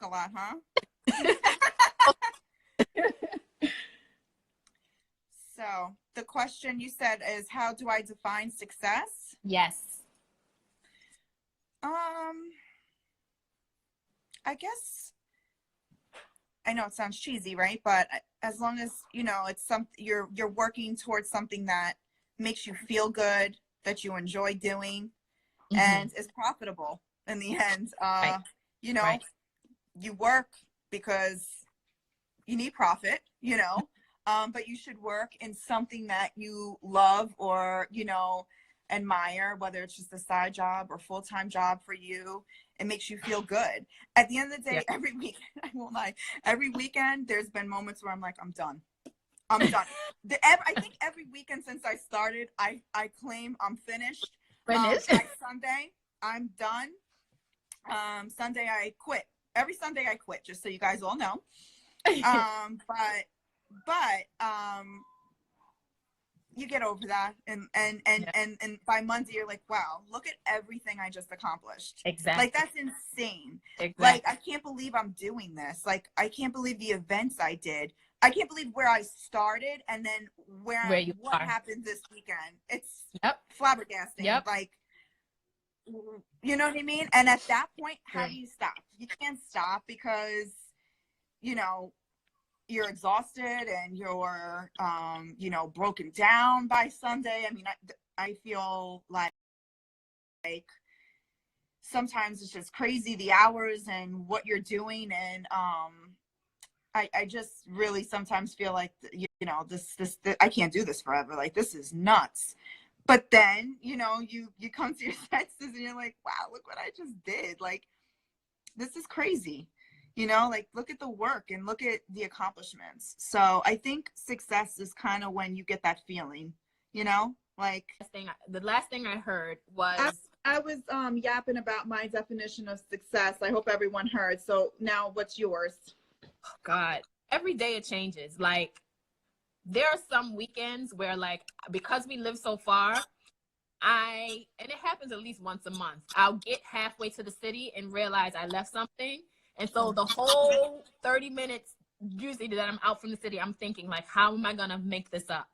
a lot, huh? So the question you said is, how do I define success? Yes. I guess, I know it sounds cheesy, right? But as long as, you know, it's something you're working towards something that makes you feel good, that you enjoy doing, and is profitable in the end. Right. You know, Right. you work because you need profit, you know, but you should work in something that you love or, you know, admire, whether it's just a side job or full-time job for you. It makes you feel good. At the end of the day, Yeah. every weekend, I won't lie, every weekend there's been moments where I'm like, I'm done. I'm done. I think every weekend since I started, I claim I'm finished. By Sunday, I'm done. Sunday I quit. Every Sunday I quit, just so you guys all know. But you get over that, and by Monday you're like, wow, look at everything I just accomplished. Exactly. Like, that's insane. Exactly. Like, I can't believe I'm doing this. Like, I can't believe the events I did. I can't believe where I started and then what happened this weekend. It's flabbergasting. Like, you know what I mean? And at that point, how do you stop? You can't stop because, you know, you're exhausted and you're, you know, broken down by Sunday. I mean, I feel like sometimes it's just crazy, the hours and what you're doing. And I just really sometimes feel like, you know, this I can't do this forever. Like, this is nuts. But then, you know, you come to your senses and you're like, wow, look what I just did. Like, this is crazy. You know, like, look at the work and look at the accomplishments. So I think success is kind of when you get that feeling, you know, like the last thing I heard was I was yapping about my definition of success. I hope everyone heard. So now what's yours? Oh God, every day it changes. Like, there are some weekends where, like, because we live so far, and it happens at least once a month, I'll get halfway to the city and realize I left something. And so the whole 30 minutes usually that I'm out from the city, I'm thinking, like, how am I going to make this up?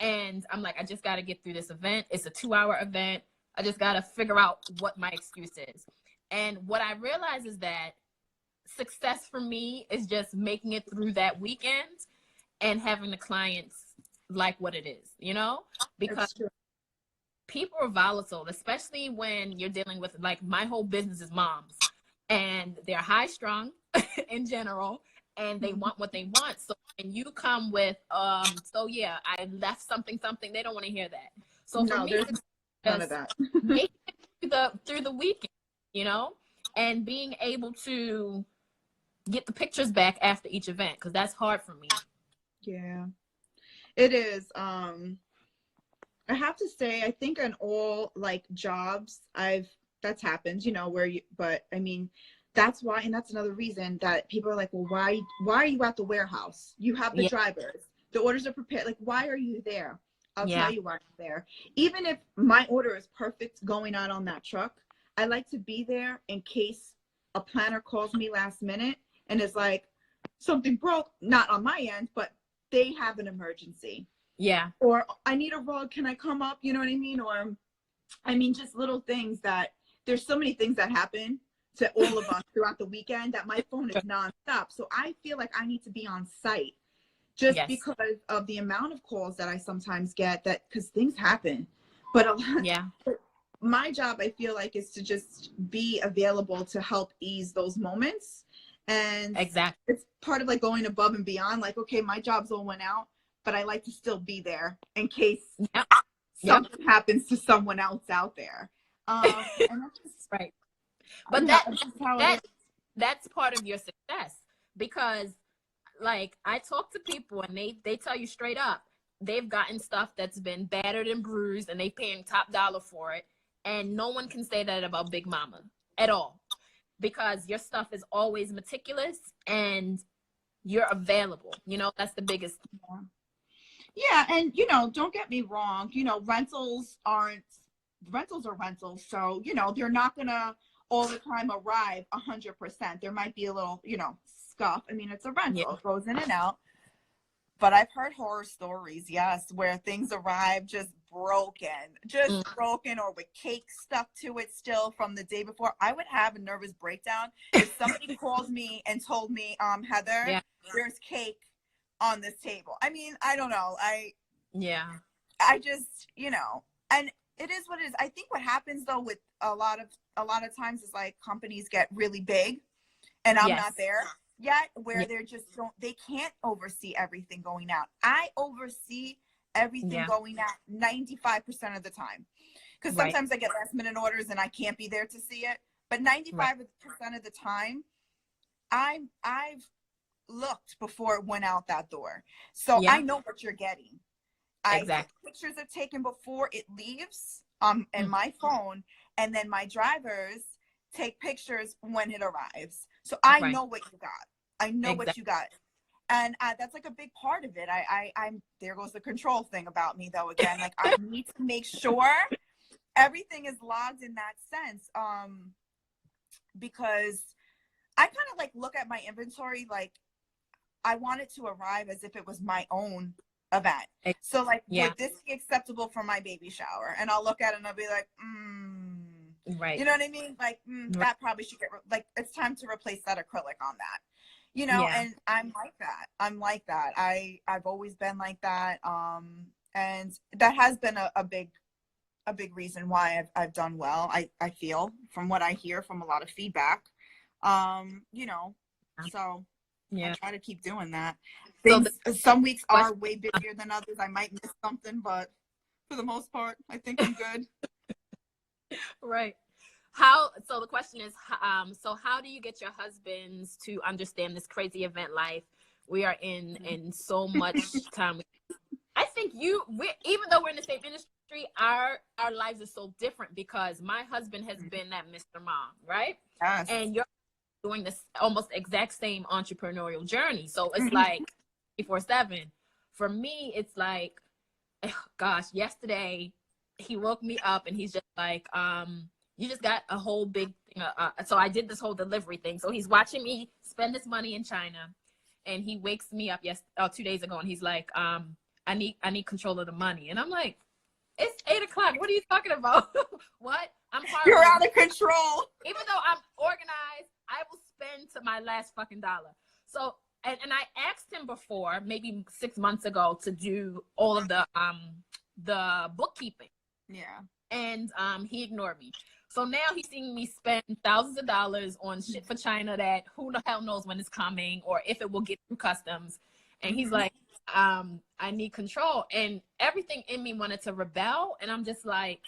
And I'm like, I just got to get through this event. It's a 2-hour event. I just got to figure out what my excuse is. And what I realize is that success for me is just making it through that weekend and having the clients like what it is, you know, because people are volatile, especially when you're dealing with, like, my whole business is moms, and they're high strung in general, and they want what they want. So when you come with, so yeah, I left something, they don't want to hear that. So for me, it's none of that. making it through the weekend, you know, and being able to get the pictures back after each event, because that's hard for me. Yeah, it is. I have to say, I think in all, like, jobs that's happened, you know, but I mean, that's why, and that's another reason that people are like, well, why are you at the warehouse? You have the drivers, the orders are prepared. Like, why are you there? I'll tell you why I'm there. Even if my order is perfect going out on that truck, I like to be there in case a planner calls me last minute and is like, something broke, not on my end, but they have an emergency. Yeah. Or I need a rug, can I come up? You know what I mean? Or, I mean, just little things that, there's so many things that happen to all of us throughout the weekend that my phone is nonstop. So I feel like I need to be on site just because of the amount of calls that I sometimes get, that because things happen. But but my job, I feel like, is to just be available to help ease those moments. And it's part of, like, going above and beyond. Like, okay, my job's all went out, but I like to still be there in case something happens to someone else out there. And that's just right. But that's part of your success, because, like, I talk to people and they tell you straight up, they've gotten stuff that's been battered and bruised and they paying top dollar for it. And no one can say that about Big Mama at all, because your stuff is always meticulous and you're available. You know, that's the biggest. Yeah. And, you know, don't get me wrong, you know, rentals are rentals. So, you know, they're not going to all the time arrive 100%. There might be a little, you know, scuff. I mean, it's a rental. Yeah. It goes in and out. But I've heard horror stories, yes, where things arrive just broken, or with cake stuck to it still from the day before. I would have a nervous breakdown if somebody called me and told me, Heather, Yeah. there's cake on this table. I mean, I don't know. I just, you know, and it is what it is. I think what happens though with a lot of times is like companies get really big, and I'm not there yet, where they're just they can't oversee everything going out. I oversee everything going out 95% of the time, because sometimes I get last minute orders and I can't be there to see it, but 95% of the time I've looked before it went out that door, so I know what you're getting. Pictures are taken before it leaves in my phone, and then my drivers take pictures when it arrives. So I know what you got. I know what you got. And that's like a big part of it. I'm there goes the control thing about me though again. Like I need to make sure everything is logged in that sense. Because I kind of like look at my inventory like I want it to arrive as if it was my own event. So like, would this be acceptable for my baby shower? And I'll look at it and I'll be like, you know what I mean? Like, that probably should get, like, it's time to replace that acrylic on that, you know? And I'm like that. I've always been like that. And that has been a big reason why I've done well. I feel, from what I hear from a lot of feedback, you know, so I try to keep doing that. Some weeks are way busier than others. I might miss something, but for the most part, I think I'm good. So the question is, so how do you get your husbands to understand this crazy event life we are in so much time? I think even though we're in the same industry, our lives are so different, because my husband has been that Mr. Mom, right? Yes. And you're doing this almost exact same entrepreneurial journey. So it's like 24/7. For me, it's like, gosh, yesterday he woke me up and he's just like, you just got a whole big thing. So I did this whole delivery thing. So he's watching me spend this money in China, and he wakes me up 2 days ago, and he's like, I need control of the money. And I'm like, it's 8:00. What are you talking about? What? You're out of control. Even though I'm organized, I will spend to my last fucking dollar. So, and I asked him before, maybe 6 months ago, to do all of the bookkeeping. Yeah. And he ignored me. So now he's seeing me spend thousands of dollars on shit for China that who the hell knows when it's coming or if it will get through customs. And he's like, I need control. And everything in me wanted to rebel. And I'm just like,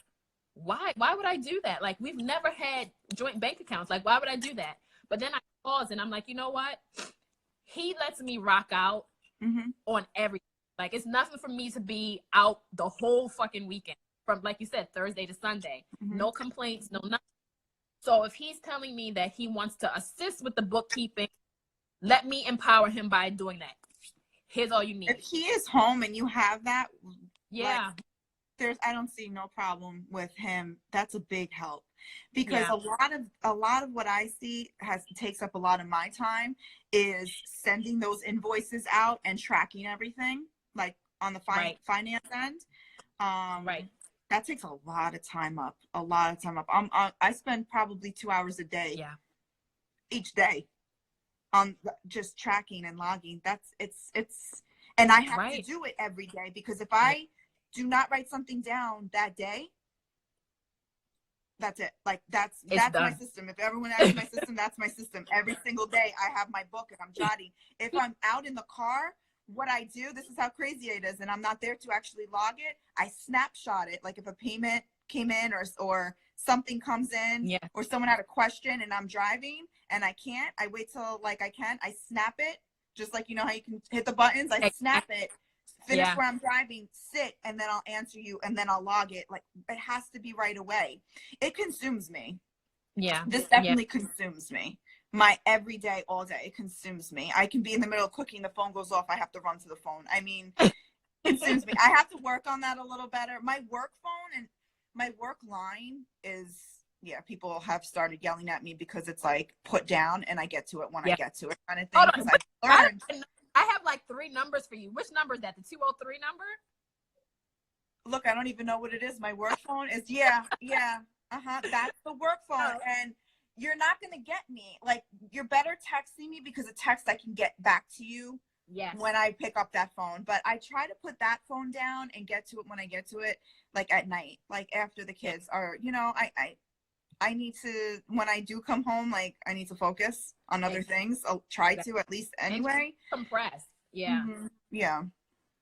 why would I do that? Like, we've never had joint bank accounts. Like, why would I do that? But then I pause and I'm like, you know what? He lets me rock out on everything. Like, it's nothing for me to be out the whole fucking weekend, from, like you said, Thursday to Sunday. No complaints, no nothing. So if he's telling me that he wants to assist with the bookkeeping, let me empower him by doing that. Here's all you need. If he is home and you have that, yeah, like, I don't see no problem with him. That's a big help, because a lot of what I see takes up a lot of my time is sending those invoices out and tracking everything, like on the finance end. That takes a lot of time up. I spend probably 2 hours a day each day on just tracking and logging. And I have to do it every day, because if I do not write something down that day, that's it. Like, that's my system. If everyone asks my system, that's my system. Every single day I have my book and I'm jotting. If I'm out in the car, what I do, this is how crazy it is, and I'm not there to actually log it, I snapshot it. Like, if a payment came in or something comes in, or someone had a question and I'm driving and I can't, I wait till I snap it, just like, you know how you can hit the buttons, I snap it, finish where I'm driving, sit, and then I'll answer you, and then I'll log it. Like, it has to be right away. It consumes me. This definitely consumes me. My every day, all day, it consumes me. I can be in the middle of cooking, the phone goes off, I have to run to the phone. I mean, it consumes me. I have to work on that a little better. My work phone and my work line is yeah, people have started yelling at me because it's like put down and I get to it when I Yeah. get to it kind of thing. Hold Because on. I learned. I have like 3 numbers for you. Which number is that? The 203 number? Look, I don't even know what it is. My work phone is, yeah. That's the work phone. Oh. And you're not going to get me. Like, you're better texting me, because a text I can get back to you when I pick up that phone. But I try to put that phone down and get to it when I get to it, like at night, like after the kids are, you know, I need to, when I do come home, like I need to focus on other things. I'll try to, at least anyway. Compress. Yeah. Yeah.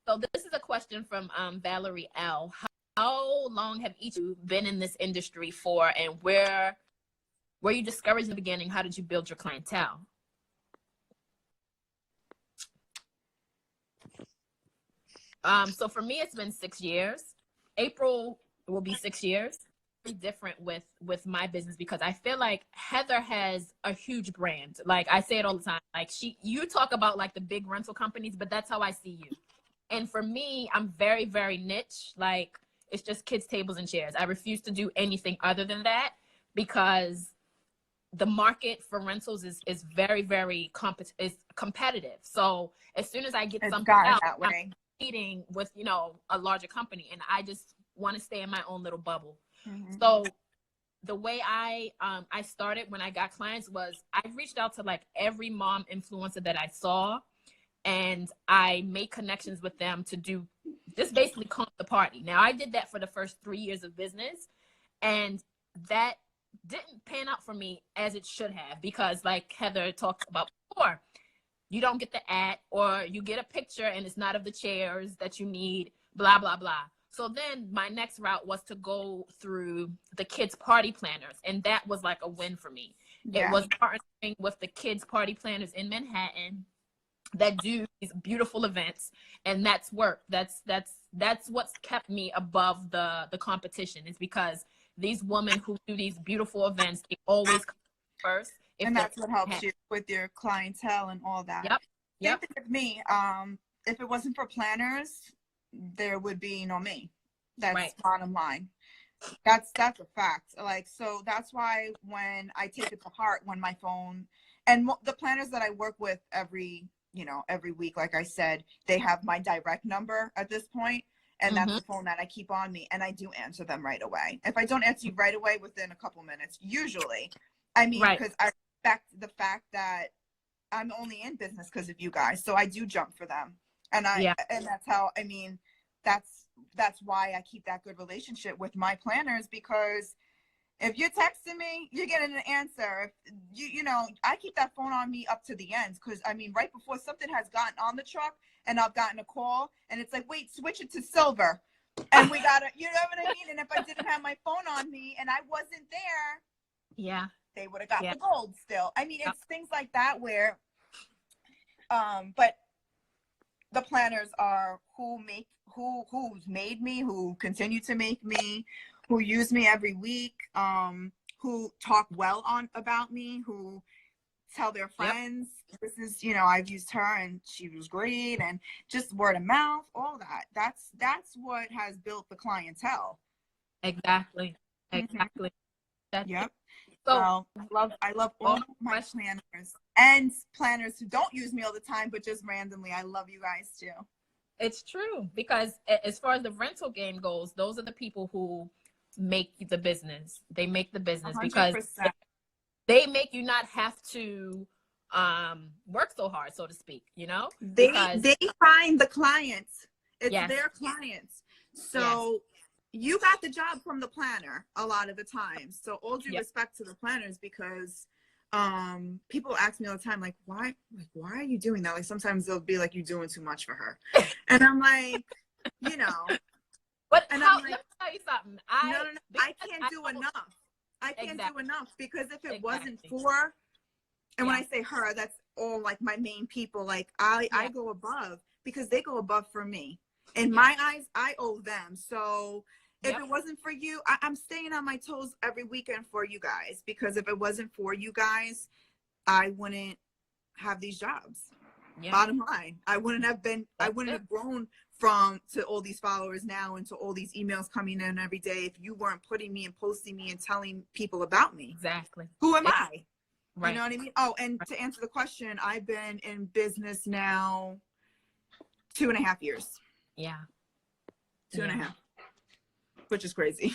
So this is a question from Valerie L. How long have each of you been in this industry for, and where were you discouraged in the beginning? How did you build your clientele? So for me, it's been 6 years. April will be 6 years. Different with my business, because I feel like Heather has a huge brand. Like I say it all the time. Like you talk about like the big rental companies, but that's how I see you. And for me, I'm very, very niche. Like it's just kids, tables, and chairs. I refuse to do anything other than that, because the market for rentals is very, very competitive. So as soon as I get something out, I'm competing with, you know, a larger company, and I just want to stay in my own little bubble. So the way I started when I got clients was I reached out to like every mom influencer that I saw, and I made connections with them to do just basically come the party. Now I did that for the first 3 years of business, and that didn't pan out for me as it should have, because like Heather talked about before, you don't get the ad, or you get a picture and it's not of the chairs that you need, blah, blah, blah. So then my next route was to go through the kids' party planners. And that was like a win for me. Yeah. It was partnering with the kids' party planners in Manhattan that do these beautiful events. And that's work. That's what's kept me above the competition, is because these women who do these beautiful events, they always come first. And that's what helps you with your clientele and all that. Yep. Same thing with me. If it wasn't for planners, there would be no me. That's bottom line. That's a fact. Like, so that's why when I take it to heart, when my phone and the planners that I work with every week, like I said, they have my direct number at this point, and that's the phone that I keep on me, and I do answer them right away. If I don't answer you right away, within a couple minutes, usually, I mean, because I respect the fact that I'm only in business because of you guys, so I do jump for them. And and that's how, I mean, that's why I keep that good relationship with my planners, because if you're texting me, you're getting an answer. If you know, I keep that phone on me up to the end, because I mean, right before something has gotten on the truck and I've gotten a call and it's like, wait, switch it to silver. And we gotta, you know what I mean? And if I didn't have my phone on me and I wasn't there, they would have got the gold still. I mean, it's things like that where, but the planners are who's made me, who continue to make me, who use me every week, who talk well about me, who tell their friends, this is, you know, I've used her and she was great, and just word of mouth, all that. That's what has built the clientele. Exactly. Yep. So I love all my planners and planners who don't use me all the time, but just randomly. I love you guys too. It's true, because as far as the rental game goes, those are the people who make the business. They make the business 100%. Because they make you not have to work so hard, so to speak, you know? They find the clients. It's their clients. So you got the job from the planner a lot of the time. So all due respect to the planners, because people ask me all the time, like, why are you doing that? Like, sometimes they'll be like, you're doing too much for her. And I'm like, you know. But let me tell you something. I can't do enough. I can't do enough, because if it wasn't for, and when I say her, that's all like my main people. Like I go above, because they go above for me. In my eyes, I owe them. So if it wasn't for you, I'm staying on my toes every weekend for you guys, because if it wasn't for you guys, I wouldn't have these jobs. Yeah. Bottom line, I wouldn't have grown to all these followers now and to all these emails coming in every day if you weren't putting me and posting me and telling people about me. Exactly. Who am I? Right. You know what I mean? Oh, and to answer the question, I've been in business now 2.5 years. Yeah. 2.5, which is crazy.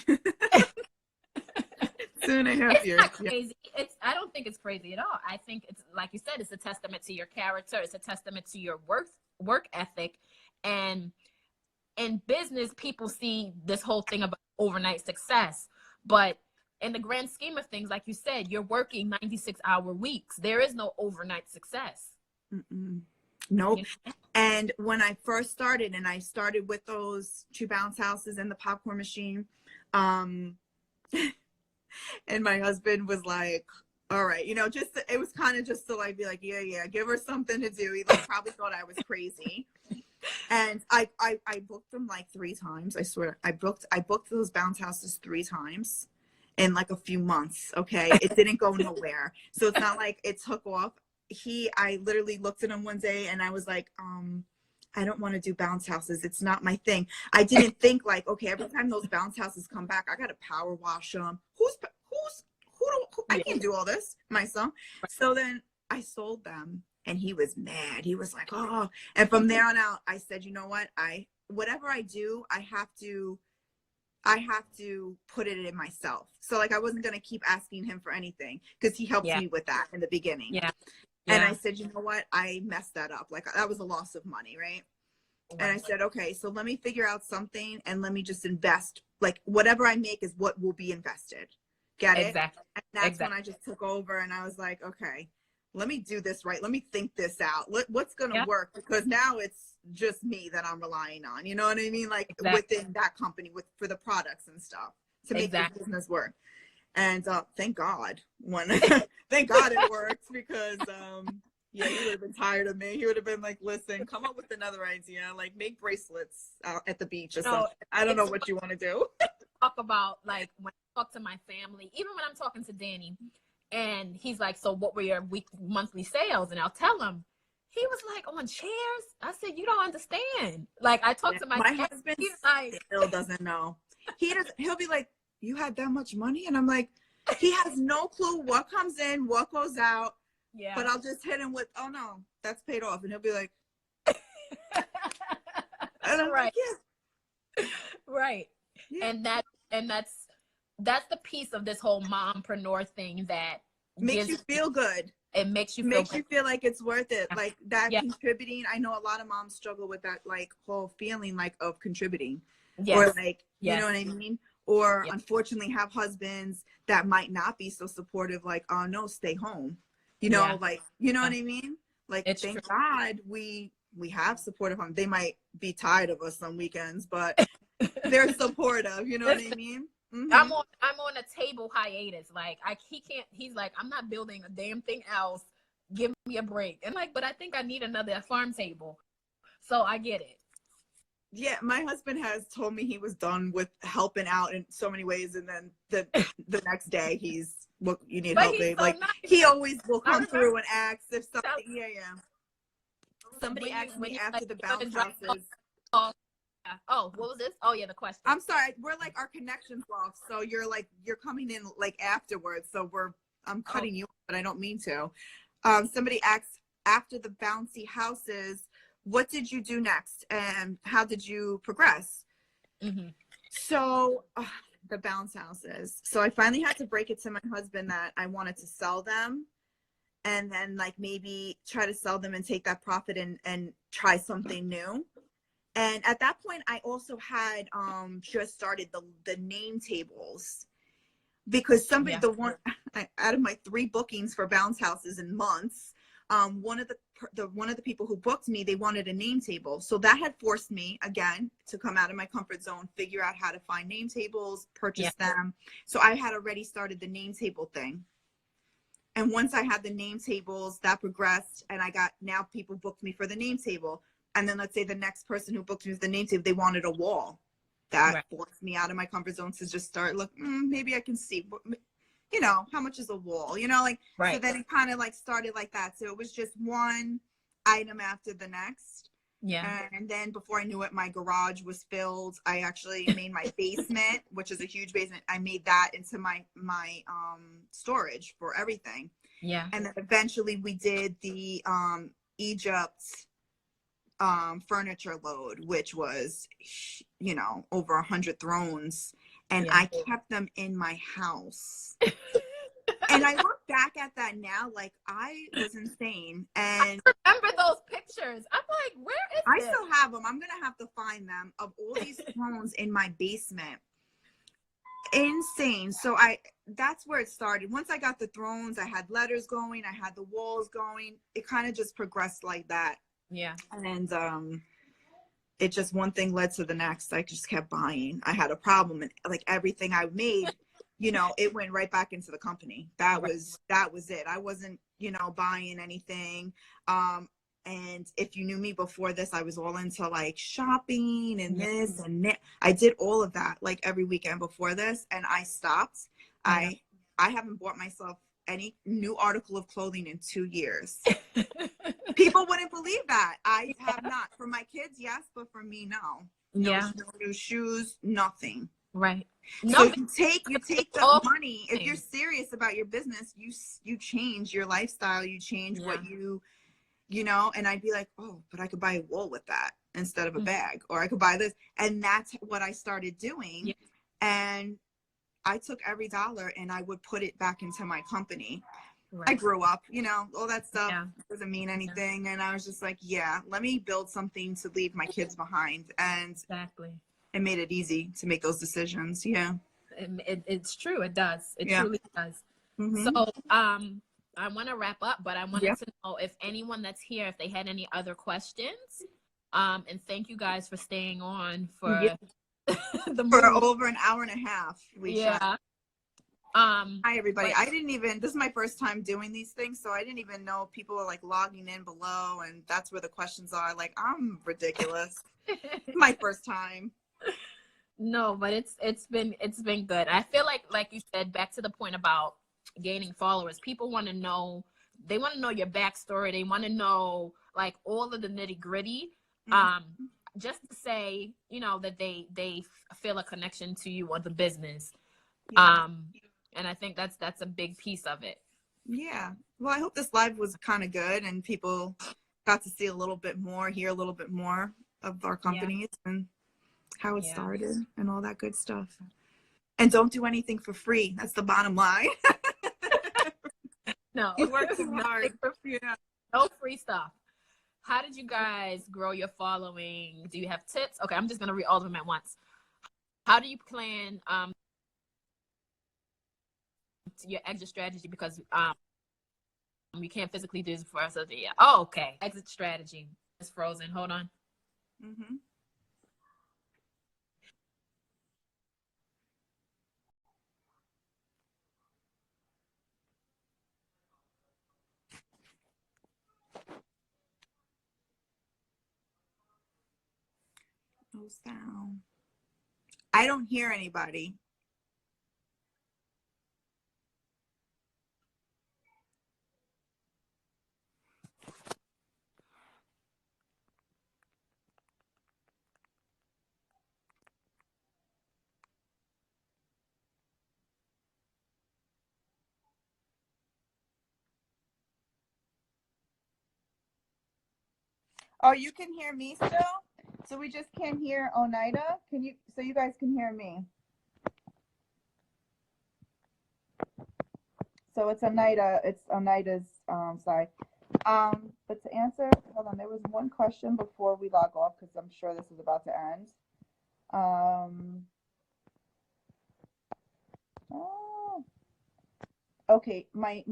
2.5 years. Not crazy. I don't think it's crazy at all. I think it's, like you said, it's a testament to your character. It's a testament to your work ethic. And in business, people see this whole thing about overnight success. But in the grand scheme of things, like you said, you're working 96-hour weeks. There is no overnight success. Nope. And when I first started, and I started with those 2 bounce houses and the popcorn machine, and my husband was like, all right, you know, it was kind of just to like be like, yeah, give her something to do. He like probably thought I was crazy. And I booked them like 3 times. I swear, I booked those bounce houses 3 times in like a few months. Okay. It didn't go nowhere. So it's not like it took off. I literally looked at him one day and I was like, I don't want to do bounce houses. It's not my thing. I didn't think like, okay, every time those bounce houses come back, I got to power wash them. I can't do all this myself. So then I sold them and he was mad. He was like, oh, and from there on out, I said, you know what? Whatever I do, I have to put it in myself. So like, I wasn't going to keep asking him for anything because he helped me with that in the beginning. Yeah. And I said, you know what? I messed that up. Like that was a loss of money. Right. And I said, okay, so let me figure out something and let me just invest. Like whatever I make is what will be invested. Get it? Exactly. And that's when I just took over and I was like, okay, let me do this right. Let me think this out. What's going to work? Because now it's just me that I'm relying on. You know what I mean? Like within that company for the products and stuff to make the business work. And thank God thank God it worked because yeah, he would have been tired of me. He would have been like, listen, come up with another idea, like make bracelets out at the beach or something. I don't know what you want to do. Talk about like when I talk to my family, even when I'm talking to Danny, and he's like, so what were your monthly sales? And I'll tell him. He was like, on chairs? I said, you don't understand. Like I talked to my husband, he's like, still doesn't know. He'll be like, you had that much money? And I'm like, he has no clue what comes in, what goes out. Yeah. But I'll just hit him with, oh no, that's paid off. And he'll be like, and I'm like, yeah. Right. Yeah. And that's the piece of this whole mompreneur thing that makes you feel good. It makes you feel like it's worth it. Like that contributing. I know a lot of moms struggle with that like whole feeling like of contributing. Yes. Or like, you know what I mean? Or unfortunately have husbands that might not be so supportive, like, oh no, stay home. You know, like, you know what I mean? Like, thank God we have supportive homes. They might be tired of us on weekends, but they're supportive. You know what I mean? Mm-hmm. I'm on a table hiatus. Like he's like, I'm not building a damn thing else. Give me a break. And like, but I think I need another farm table. So I get it. Yeah, my husband has told me he was done with helping out in so many ways, and then the next day he's, look, you need help, babe. So like nice. He always will come through and ask if something. Yeah. Somebody asked me after the bounce houses. Oh, what was this? Oh yeah, the question. I'm sorry, we're like our connection's off, so you're coming in like afterwards. So I'm cutting you, but I don't mean to. Somebody asked after the bouncy houses, what did you do next and how did you progress? Mm-hmm. So the bounce houses. So I finally had to break it to my husband that I wanted to sell them and then like maybe try to sell them and take that profit and try something new. And at that point, I also had just started the name tables because somebody, out of my 3 bookings for bounce houses in months, one of the people who booked me, they wanted a name table. So that had forced me again to come out of my comfort zone, figure out how to find name tables, purchase them. So I had already started the name table thing. And once I had the name tables, that progressed and now people booked me for the name table. And then let's say the next person who booked me for the name table, they wanted a wall. That forced me out of my comfort zone to just start maybe I can see, you know, how much is a wall, you know, like, so then it kind of like started like that. So it was just one item after the next. Yeah. And then before I knew it, my garage was filled. I actually made my basement, which is a huge basement, I made that into my storage for everything. Yeah. And then eventually we did the Egypt furniture load, which was, you know, over 100 thrones. And Yeah. I kept them in my house. And I look back at that now, like I was insane. And I remember those pictures. I'm like, where is I this? still have them. I'm gonna have to find them, of all these thrones in my basement. Insane. So that's where it started. Once I got the thrones, I had letters going, I had the walls going. It kind of just progressed like that. Yeah. And it just, one thing led to the next. I just kept buying. I had a problem, and like everything I made, you know, it went right back into the company. That was it. I wasn't, you know, buying anything. And if you knew me before this, I was all into like shopping and this and that. I did all of that like every weekend before this, and I stopped. Yeah. I haven't bought myself any new article of clothing in 2 years. People wouldn't believe that. I have not. For my kids, yes, but for me, no. No new shoes, nothing. Right. So you take the money. If you're serious about your business, you change your lifestyle, you change what you know. And I'd be like, oh, but I could buy a wool with that instead of a bag, or I could buy this. And that's what I started doing. Yeah. And I took every dollar and I would put it back into my company. Right. I grew up, you know, all that stuff doesn't mean anything. And I was just like, yeah, let me build something to leave my kids behind. And exactly. It made it easy to make those decisions. Yeah. It's true. It does. It truly does. Mm-hmm. So, I want to wrap up, but I wanted to know if anyone that's here, if they had any other questions. And thank you guys for staying on for for over an hour and a half. Hi everybody. This is my first time doing these things, so I didn't even know people were like logging in below, and that's where the questions are. Like, I'm ridiculous. My first time. No, but it's been good. I feel like you said, back to the point about gaining followers, people want to know, they want to know your backstory, they want to know like all of the nitty-gritty. Just to say, you know, that they feel a connection to you or the business. And I think that's a big piece of it. Yeah. Well, I hope this live was kind of good and people got to see a little bit more, hear a little bit more of our companies and how it started and all that good stuff. And don't do anything for free. That's the bottom line. No, you work hard. No free stuff. How did you guys grow your following? Do you have tips? Okay, I'm just gonna read all of them at once. How do you plan your exit strategy, because you can't physically do this for us? Oh, okay. Exit strategy. It's frozen. Hold on. No sound. I don't hear anybody. Oh, you can hear me still? So we just can't hear Oneida? So you guys can hear me? So it's Oneida's side. But to answer, hold on, there was one question before we log off, because I'm sure this is about to end. Okay, my